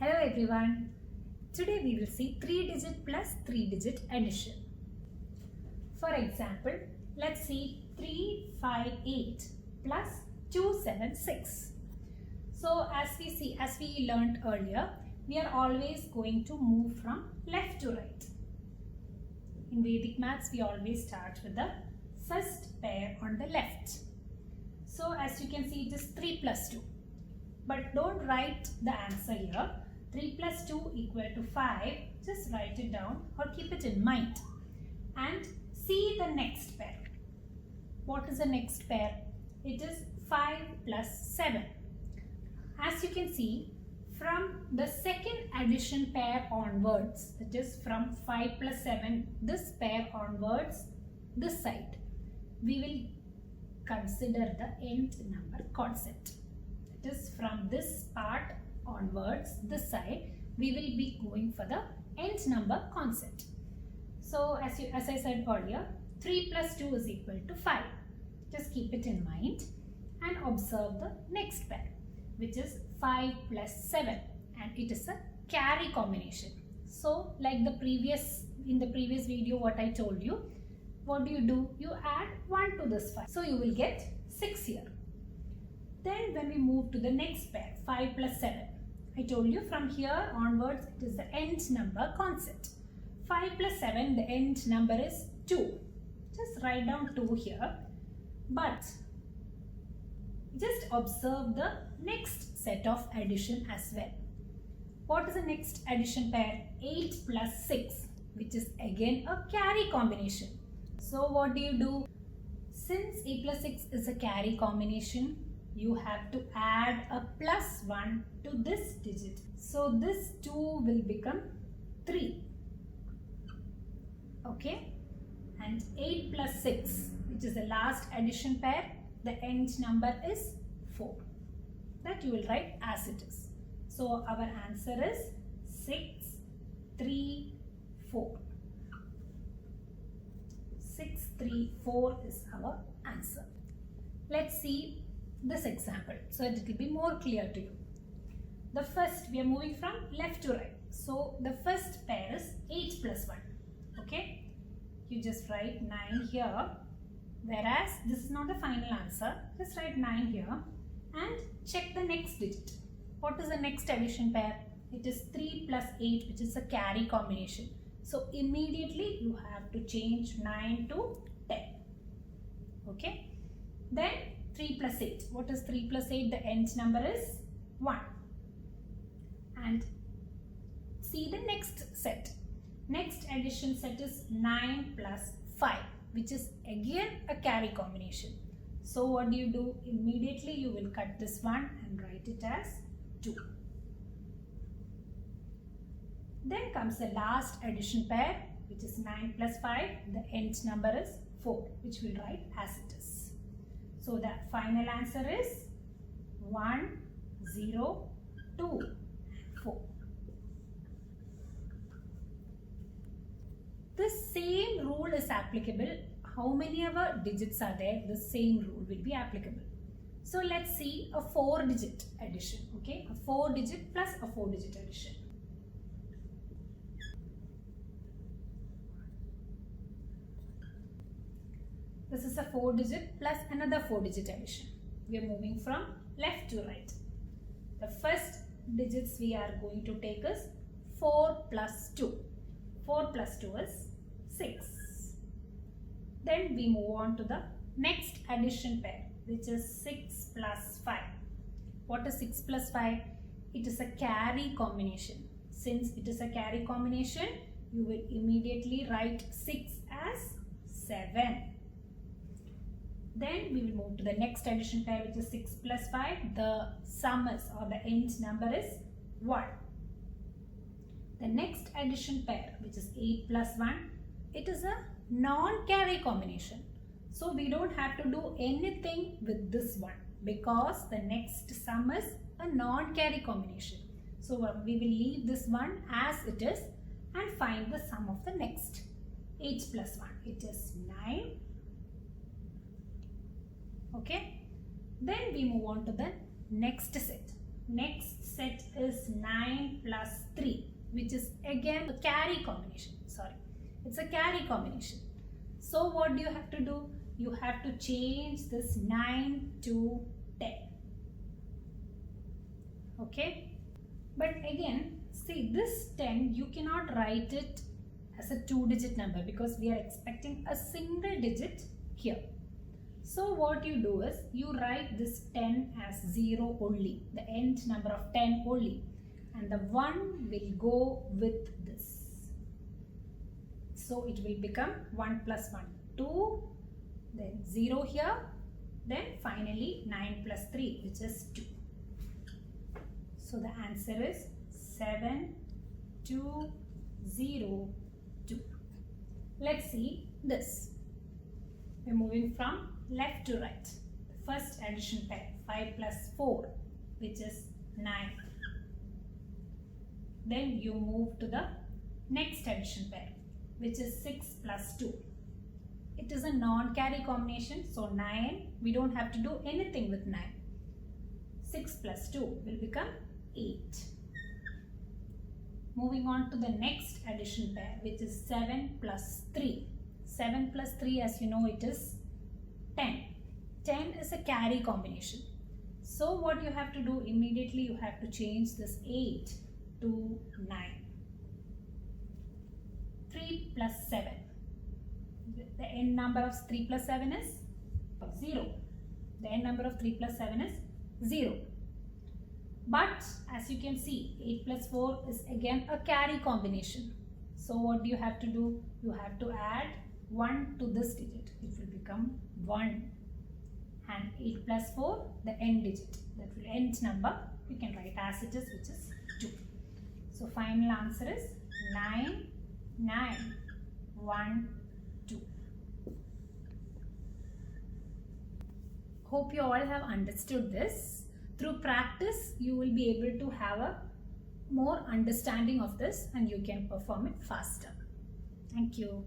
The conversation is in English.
Hello everyone. Today we will see 3-digit plus 3-digit addition. For example, let's see 358 plus 276. So as we learned earlier, we are always going to move from left to right. In Vedic maths, we always start with the first pair on the left. So as you can see, it is 3 plus 2. But don't write the answer here. 3 plus 2 equal to 5. Just write it down or keep it in mind. And see the next pair. What is the next pair? It is 5 plus 7. As you can see, from the second addition pair onwards, that is from 5 plus 7, this pair onwards, this side, we will consider the nth number concept. That is from this part onwards, this side, we will be going for the nth number concept. So as I said earlier, 3 plus 2 is equal to 5. Just keep it in mind and observe the next pair, which is 5 plus 7, and it is a carry combination. So like in the previous video what I told you, what do? You add 1 to this 5. So you will get 6 here. Then when we move to the next pair, 5 plus 7, I told you from here onwards it is the nth number concept. 5 plus 7, the nth number is 2. Just write down 2 here. But just observe the next set of addition as well. What is the next addition pair? 8 plus 6, which is again a carry combination. So what do? Since 8 plus 6 is a carry combination, you have to add a plus 1 to this digit. So this 2 will become 3. Okay? And 8 plus 6, which is the last addition pair, the nth number is 4. That you will write as it is. So our answer is 6, 3, 4. 6, 3, 4 is our answer. Let's see this example so that it will be more clear to you. The first, we are moving from left to right. So the first pair is 8 plus 1. Okay? You just write 9 here. Whereas this is not the final answer. Just write 9 here and check the next digit. What is the next addition pair? It is 3 plus 8, which is a carry combination. So immediately you have to change 9 to 10. Okay? Then 3 plus 8. What is 3 plus 8? The nth number is 1. And see the next set. Next addition set is 9 plus 5, which is again a carry combination. So what do? Immediately you will cut this one and write it as 2. Then comes the last addition pair, which is 9 plus 5. The nth number is 4, which we'll write as it is. So the final answer is 1, 0, 2, 4. The same rule is applicable. How many ever digits are there, the same rule will be applicable. So let's see a 4-digit addition. Okay, a 4-digit plus a 4-digit addition. This is a 4-digit plus another 4-digit addition. We are moving from left to right. The first digits we are going to take is 4 plus 2. 4 plus 2 is 6. Then we move on to the next addition pair, which is 6 plus 5. What is 6 plus 5? It is a carry combination. Since it is a carry combination, you will immediately write 6 as 7. Then we will move to the next addition pair, which is 6 plus 5. The sum is, or the nth number is 1. The next addition pair, which is 8 plus 1, it is a non-carry combination. So we don't have to do anything with this one because the next sum is a non-carry combination. So we will leave this one as it is and find the sum of the next. 8 plus 1, it is 9. Okay. Then we move on to the next set. Next set is 9 plus 3, which is again a carry combination. Sorry, it's a carry combination. So what do you have to do? You have to change this 9 to 10. Okay? But again, see, this 10, you cannot write it as a 2-digit number because we are expecting a single digit here. So what you do is, you write this 10 as 0 only, the end number of 10 only, and the 1 will go with this. So it will become 1 plus 1, 2, then 0 here, then finally 9 plus 3, which is 2. So the answer is 7, 2, 0, 2. Let's see this. We're moving from left to right. The first addition pair, 5 plus 4, which is 9. Then you move to the next addition pair, which is 6 plus 2. It is a non-carry combination, so 9, we don't have to do anything with 9. 6 plus 2 will become 8. Moving on to the next addition pair, which is 7 plus 3. 7 plus 3, as you know, it is 10. 10 is a carry combination. So what you have to do, immediately you have to change this 8 to 9. 3 plus 7. The end number of 3 plus 7 is 0. The end number of 3 plus 7 is 0. But as you can see, 8 plus 4 is again a carry combination. So what do you have to do? You have to add 1 to this digit. It will become 1. And 8 plus 4, the end digit. That will end number. We can write as it is, which is 2. So final answer is 9, 9, 1, 2. Hope you all have understood this. Through practice, you will be able to have a more understanding of this and you can perform it faster. Thank you.